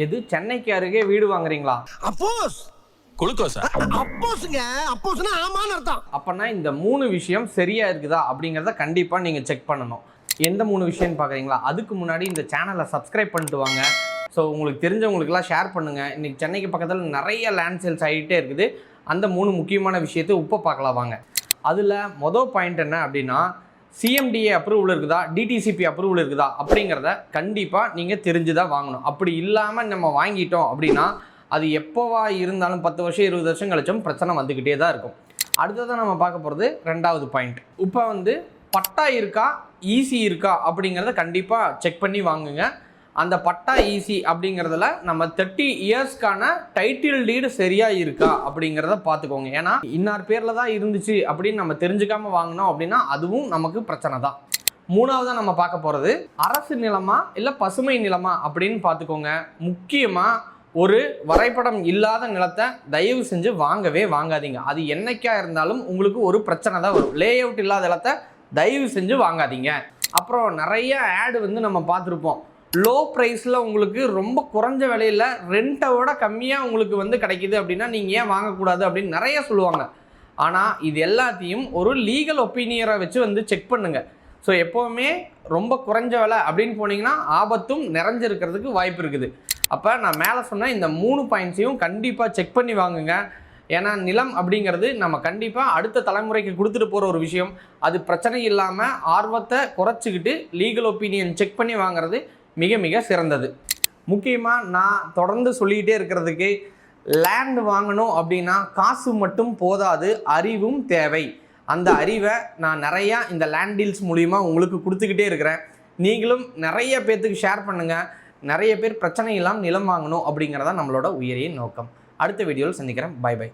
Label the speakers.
Speaker 1: எது சென்னைக்கு அருகே வீடு வாங்குறீங்களா?
Speaker 2: அப்போஸ் குளுக்கோஸா? அப்போஸ்ங்க, அப்போஸ்னா ஆமான்னு அர்த்தம்.
Speaker 1: அப்பனா இந்த 3 விஷயம் சரியா இருக்குதா அப்படிங்கறத கண்டிப்பா நீங்க செக் பண்ணணும். எந்த 3 விஷயம்னு பார்க்குறீங்களா? அதுக்கு முன்னாடி இந்த சேனலை சப்ஸ்கிரைப் பண்ணிட்டு வாங்க. ஸோ உங்களுக்கு தெரிஞ்சவங்களுக்குலாம் ஷேர் பண்ணுங்கள். இன்றைக்கி சென்னைக்கு பக்கத்தில் நிறைய லேண்ட் சேல்ஸ் ஆகிட்டே இருக்குது. அந்த 3 முக்கியமான விஷயத்தை இப்போ பார்க்கலாம் வாங்க. அதில் மொதல் பாயிண்ட் என்ன அப்படின்னா, சிஎம்டிஏ அப்ரூவல் இருக்குதா, டிடிசிபி அப்ரூவல் இருக்குதா அப்படிங்கிறத கண்டிப்பாக நீங்கள் தெரிஞ்சு தான் வாங்கணும். அப்படி இல்லாமல் நம்ம வாங்கிட்டோம் அப்படின்னா அது எப்போவா இருந்தாலும் 10 வருஷம் 20 வருஷம் கழிச்சும் பிரச்சனை வந்துக்கிட்டே தான் இருக்கும். அடுத்ததான் நம்ம பார்க்க போகிறது 2வது பாயிண்ட். இப்போ பட்டா இருக்கா, ஈசி இருக்கா அப்படிங்கிறத கண்டிப்பாக செக் பண்ணி வாங்குங்க. அந்த பட்டா ஈசி அப்படிங்கிறதுல நம்ம 30 இயர்ஸ்க்கான டைட்டில் டீடு சரியாக இருக்கா அப்படிங்கிறத பார்த்துக்கோங்க. ஏன்னா இன்னார் பேரில் தான் இருந்துச்சு அப்படின்னு நம்ம தெரிஞ்சுக்காமல் வாங்கினோம் அப்படின்னா அதுவும் நமக்கு பிரச்சனை தான். 3வதாக நம்ம பார்க்க போகிறது அரசு நிலமா இல்லை பசுமை நிலமா அப்படின்னு பார்த்துக்கோங்க. முக்கியமாக ஒரு வரைபடம் இல்லாத நிலத்தை தயவு செஞ்சு வாங்கவே வாங்காதீங்க. அது என்னைக்கா இருந்தாலும் உங்களுக்கு ஒரு பிரச்சனை தான் வரும். லே அவுட் இல்லாத நிலத்தை தயவு செஞ்சு வாங்காதீங்க. அப்புறம் நிறைய ஆடு நம்ம பார்த்துருப்போம். லோ ப்ரைஸில் உங்களுக்கு ரொம்ப குறைஞ்ச விலையில் ரெண்ட்டை விட கம்மியாக உங்களுக்கு கிடைக்கிது அப்படின்னா நீங்கள் ஏன் வாங்கக்கூடாது அப்படின்னு நிறைய சொல்லுவாங்க. ஆனால் இது எல்லாத்தையும் ஒரு லீகல் ஒப்பீனியரை வச்சு செக் பண்ணுங்கள். ஸோ எப்போவுமே ரொம்ப குறைஞ்ச விலை அப்படின்னு போனீங்கன்னா ஆபத்தும் நிறைஞ்சிருக்கிறதுக்கு வாய்ப்பு இருக்குது. அப்போ நான் மேலே சொன்ன இந்த 3 பாயிண்ட்ஸையும் கண்டிப்பாக செக் பண்ணி வாங்குங்க. ஏன்னா நிலம் அப்படிங்கிறது நம்ம கண்டிப்பாக அடுத்த தலைமுறைக்கு கொடுத்துட்டு போகிற ஒரு விஷயம். அது பிரச்சனை இல்லாமல் ஆர்வத்தை குறைச்சிக்கிட்டு லீகல் ஒப்பீனியன் செக் பண்ணி வாங்குறது மிக மிக சிறந்தது. முக்கியமாக நான் தொடர்ந்து சொல்லிக்கிட்டே இருக்கிறதுக்கு, லேண்ட் வாங்கணும் அப்படின்னா காசு மட்டும் போதாது, அறிவும் தேவை. அந்த அறிவை நான் நிறையா இந்த லேண்ட் டீல்ஸ் மூலிமா உங்களுக்கு கொடுத்துக்கிட்டே இருக்கிறேன். நீங்களும் நிறைய பேர்த்துக்கு ஷேர் பண்ணுங்கள். நிறைய பேர் பிரச்சனை இல்லாமல் நிலம் வாங்கணும் அப்படிங்கிறதான் நம்மளோட உயரிய நோக்கம். அடுத்த வீடியோவில் சந்திக்கிறேன். Bye by.